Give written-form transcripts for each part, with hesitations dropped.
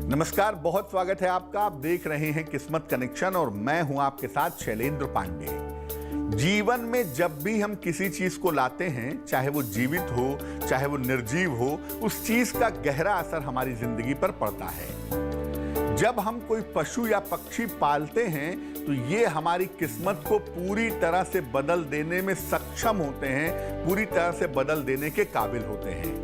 नमस्कार, बहुत स्वागत है आपका। आप देख रहे हैं किस्मत कनेक्शन और मैं हूं आपके साथ शैलेंद्र पांडे। जीवन में जब भी हम किसी चीज को लाते हैं, चाहे वो जीवित हो चाहे वो निर्जीव हो, उस चीज का गहरा असर हमारी जिंदगी पर पड़ता है। जब हम कोई पशु या पक्षी पालते हैं तो ये हमारी किस्मत को पूरी तरह से बदल देने में सक्षम होते हैं, पूरी तरह से बदल देने के काबिल होते हैं।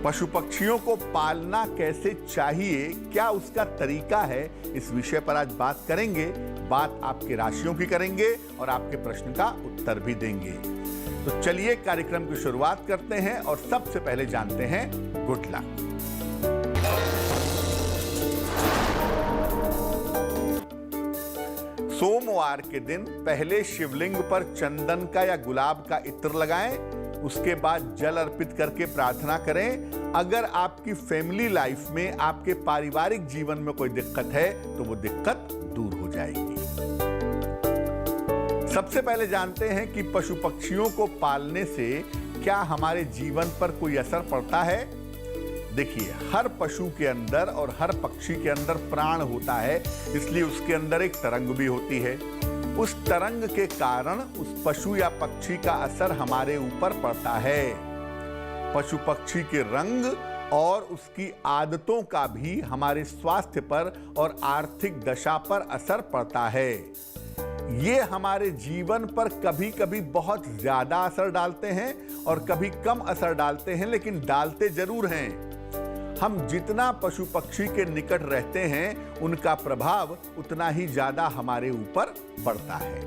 पशु पक्षियों को पालना कैसे चाहिए, क्या उसका तरीका है, इस विषय पर आज बात करेंगे। बात आपके राशियों की करेंगे और आपके प्रश्न का उत्तर भी देंगे। तो चलिए कार्यक्रम की शुरुआत करते हैं और सबसे पहले जानते हैं गुड लक। सोमवार के दिन पहले शिवलिंग पर चंदन का या गुलाब का इत्र लगाएं, उसके बाद जल अर्पित करके प्रार्थना करें। अगर आपकी फैमिली लाइफ में, आपके पारिवारिक जीवन में कोई दिक्कत है तो वो दिक्कत दूर हो जाएगी। सबसे पहले जानते हैं कि पशु पक्षियों को पालने से क्या हमारे जीवन पर कोई असर पड़ता है। देखिए, हर पशु के अंदर और हर पक्षी के अंदर प्राण होता है, इसलिए उसके अंदर एक तरंग भी होती है। उस तरंग के कारण उस पशु या पक्षी का असर हमारे ऊपर पड़ता है। पशु पक्षी के रंग और उसकी आदतों का भी हमारे स्वास्थ्य पर और आर्थिक दशा पर असर पड़ता है। ये हमारे जीवन पर कभी कभी बहुत ज्यादा असर डालते हैं और कभी कम असर डालते हैं, लेकिन डालते जरूर हैं। हम जितना पशु पक्षी के निकट रहते हैं, उनका प्रभाव उतना ही ज्यादा हमारे ऊपर पड़ता है।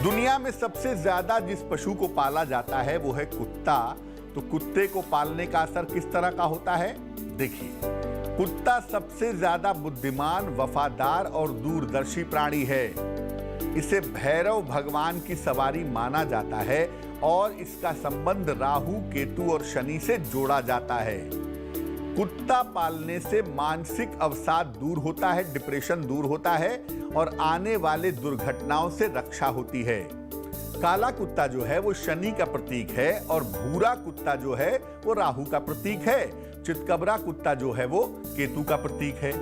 दुनिया में सबसे ज्यादा जिस पशु को पाला जाता है वो है कुत्ता। तो कुत्ते को पालने का असर किस तरह का होता है? देखिए, कुत्ता सबसे ज्यादा बुद्धिमान, वफादार और दूरदर्शी प्राणी है। इसे भैरव भगवान की सवारी माना जाता है और इसका संबंध राहु, केतु और शनि से जोड़ा जाता है। कुत्ता पालने से मानसिक अवसाद दूर होता है, डिप्रेशन दूर होता है और आने वाले दुर्घटनाओं से रक्षा होती है। काला कुत्ता जो है वो शनि का प्रतीक है और भूरा कुत्ता जो है वो राहु का प्रतीक है। चितकबरा कुत्ता जो है वो केतु का प्रतीक है।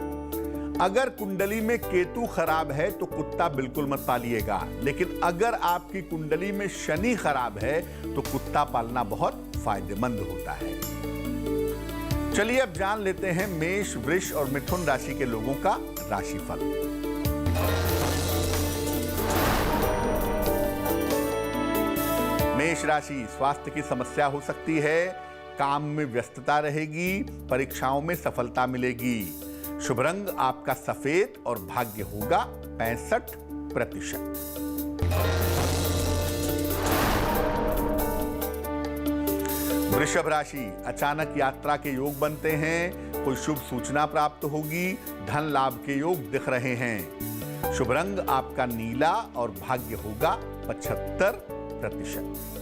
अगर कुंडली में केतु खराब है तो कुत्ता बिल्कुल मत पालिएगा, लेकिन अगर आपकी कुंडली में शनि खराब है तो कुत्ता पालना बहुत फायदेमंद होता है। चलिए अब जान लेते हैं मेष, वृष और मिथुन राशि के लोगों का राशिफल। मेष राशि, स्वास्थ्य की समस्या हो सकती है, काम में व्यस्तता रहेगी, परीक्षाओं में सफलता मिलेगी। शुभ रंग आपका सफेद और भाग्य होगा 65%। वृषभ राशि, अचानक यात्रा के योग बनते हैं, कोई शुभ सूचना प्राप्त होगी, धन लाभ के योग दिख रहे हैं। शुभ रंग आपका नीला और भाग्य होगा 75%।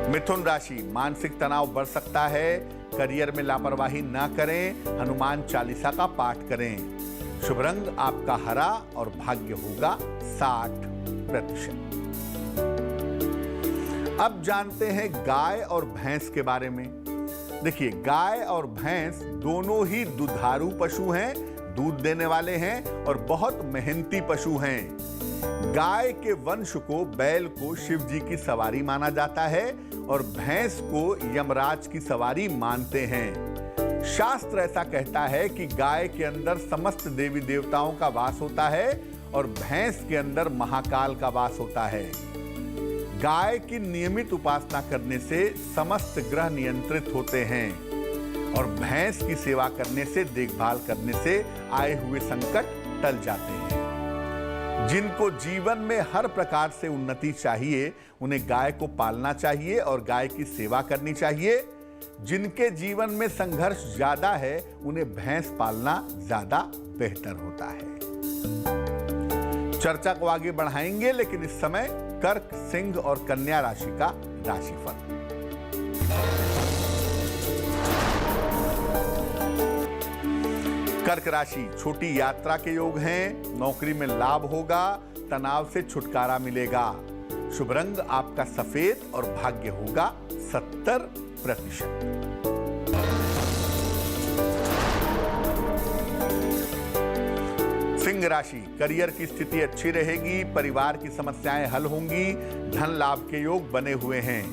मिथुन राशि, मानसिक तनाव बढ़ सकता है, करियर में लापरवाही ना करें, हनुमान चालीसा का पाठ करें। शुभ रंग आपका हरा और भाग्य होगा 60%। अब जानते हैं गाय और भैंस के बारे में। देखिए, गाय और भैंस दोनों ही दुधारू पशु हैं, दूध देने वाले हैं और बहुत मेहनती पशु हैं। गाय के वंश को, बैल को शिव जी की सवारी माना जाता है और भैंस को यमराज की सवारी मानते हैं। शास्त्र ऐसा कहता है कि गाय के अंदर समस्त देवी देवताओं का वास होता है और भैंस के अंदर महाकाल का वास होता है। गाय की नियमित उपासना करने से समस्त ग्रह नियंत्रित होते हैं और भैंस की सेवा करने से, देखभाल करने से आए हुए संकट टल जाते हैं। जिनको जीवन में हर प्रकार से उन्नति चाहिए, उन्हें गाय को पालना चाहिए और गाय की सेवा करनी चाहिए। जिनके जीवन में संघर्ष ज्यादा है, उन्हें भैंस पालना ज्यादा बेहतर होता है। चर्चा को आगे बढ़ाएंगे, लेकिन इस समय कर्क, सिंह और कन्या राशि का राशिफल। कर्क राशि, छोटी यात्रा के योग हैं, नौकरी में लाभ होगा, तनाव से छुटकारा मिलेगा। शुभ रंग आपका सफेद और भाग्य होगा 70%। सिंह राशि, करियर की स्थिति अच्छी रहेगी, परिवार की समस्याएं हल होंगी, धन लाभ के योग बने हुए हैं।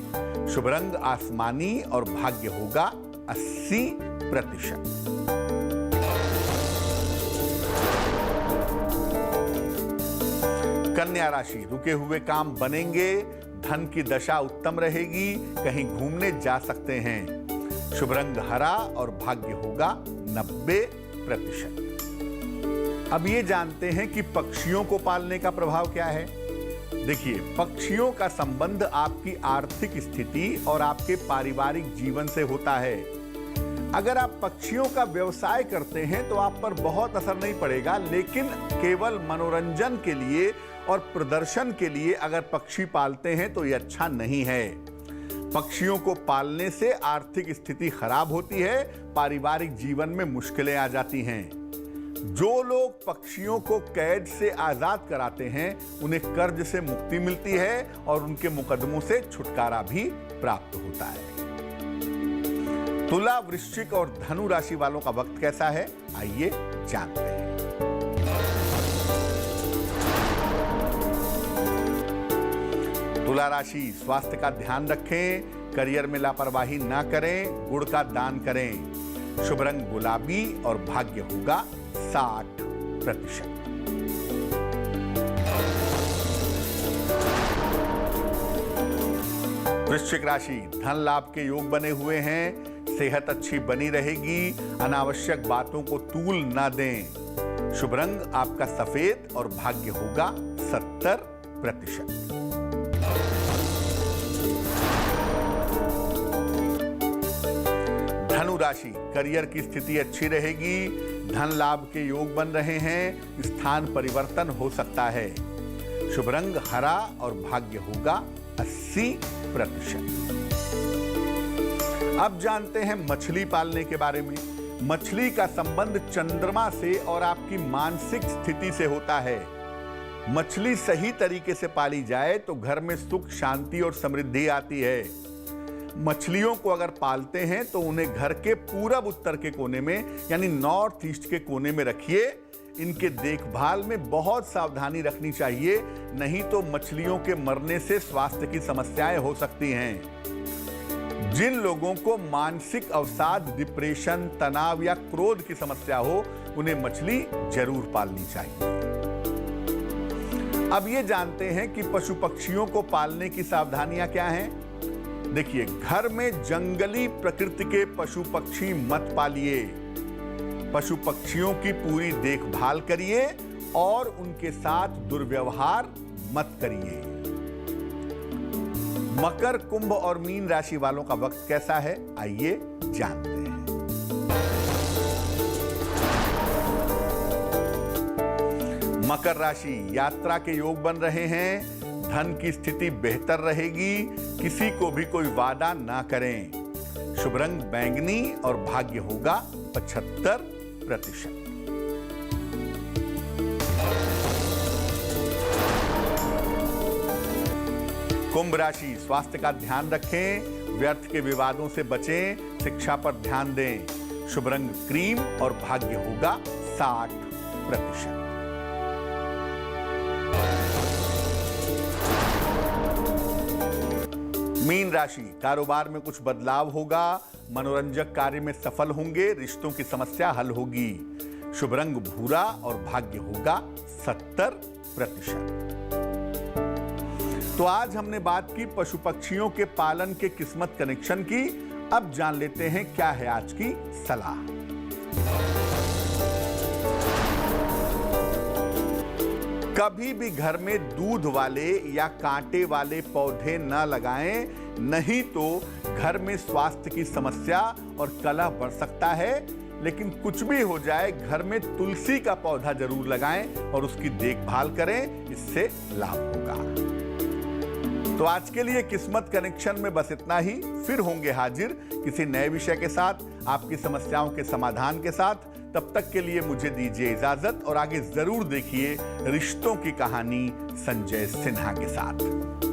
शुभ रंग आसमानी और भाग्य होगा 80%। कन्या राशि, रुके हुए काम बनेंगे, धन की दशा उत्तम रहेगी, कहीं घूमने जा सकते हैं। शुभ रंग हरा और भाग्य होगा 90%। अब ये जानते हैं कि पक्षियों को पालने का प्रभाव क्या है। देखिए, पक्षियों का संबंध आपकी आर्थिक स्थिति और आपके पारिवारिक जीवन से होता है। अगर आप पक्षियों का व्यवसाय करते हैं तो आप पर बहुत असर नहीं पड़ेगा, लेकिन केवल मनोरंजन के लिए और प्रदर्शन के लिए अगर पक्षी पालते हैं तो ये अच्छा नहीं है। पक्षियों को पालने से आर्थिक स्थिति खराब होती है, पारिवारिक जीवन में मुश्किलें आ जाती हैं। जो लोग पक्षियों को कैद से आजाद कराते हैं उन्हें कर्ज से मुक्ति मिलती है और उनके मुकदमों से छुटकारा भी प्राप्त होता है। तुला, वृश्चिक और धनु राशि वालों का वक्त कैसा है, आइए जानते हैं। तुला राशि, स्वास्थ्य का ध्यान रखें, करियर में लापरवाही ना करें, गुड़ का दान करें। शुभ रंग गुलाबी और भाग्य होगा 60%। वृश्चिक राशि, धन लाभ के योग बने हुए हैं, सेहत अच्छी बनी रहेगी, अनावश्यक बातों को तूल ना दें। शुभ रंग आपका सफेद और भाग्य होगा 70%। धनु राशि, करियर की स्थिति अच्छी रहेगी, धन लाभ के योग बन रहे हैं, स्थान परिवर्तन हो सकता है। शुभ रंग हरा और भाग्य होगा 80%। अब जानते हैं मछली पालने के बारे में। मछली का संबंध चंद्रमा से और आपकी मानसिक स्थिति से होता है। मछली सही तरीके से पाली जाए तो घर में सुख, शांति और समृद्धि आती है। मछलियों को अगर पालते हैं तो उन्हें घर के पूरब उत्तर के कोने में यानी नॉर्थ ईस्ट के कोने में रखिए। इनके देखभाल में बहुत सावधानी रखनी चाहिए, नहीं तो मछलियों के मरने से स्वास्थ्य की समस्याएं हो सकती हैं। जिन लोगों को मानसिक अवसाद, डिप्रेशन, तनाव या क्रोध की समस्या हो, उन्हें मछली जरूर पालनी चाहिए। अब ये जानते हैं कि पशु पक्षियों को पालने की सावधानियां क्या हैं। देखिए, घर में जंगली प्रकृति के पशु पक्षी मत पालिए। पशु पक्षियों की पूरी देखभाल करिए और उनके साथ दुर्व्यवहार मत करिए। मकर, कुंभ और मीन राशि वालों का वक्त कैसा है, आइए जानते हैं। मकर राशि, यात्रा के योग बन रहे हैं, धन की स्थिति बेहतर रहेगी, किसी को भी कोई वादा ना करें। शुभ रंग बैंगनी और भाग्य होगा 75%। कुंभ राशि, स्वास्थ्य का ध्यान रखें, व्यर्थ के विवादों से बचें, शिक्षा पर ध्यान दें। शुभ रंग क्रीम और भाग्य होगा 60%। मीन राशि, कारोबार में कुछ बदलाव होगा, मनोरंजक कार्य में सफल होंगे, रिश्तों की समस्या हल होगी। शुभ रंग भूरा और भाग्य होगा 70%। तो आज हमने बात की पशु पक्षियों के पालन के किस्मत कनेक्शन की। अब जान लेते हैं क्या है आज की सलाह। कभी भी घर में दूध वाले या कांटे वाले पौधे न लगाएं, नहीं तो घर में स्वास्थ्य की समस्या और कलह बढ़ सकता है। लेकिन कुछ भी हो जाए, घर में तुलसी का पौधा जरूर लगाएं और उसकी देखभाल करें, इससे लाभ होगा। तो आज के लिए किस्मत कनेक्शन में बस इतना ही। फिर होंगे हाजिर किसी नए विषय के साथ, आपकी समस्याओं के समाधान के साथ। तब तक के लिए मुझे दीजिए इजाजत और आगे जरूर देखिए रिश्तों की कहानी संजय सिन्हा के साथ।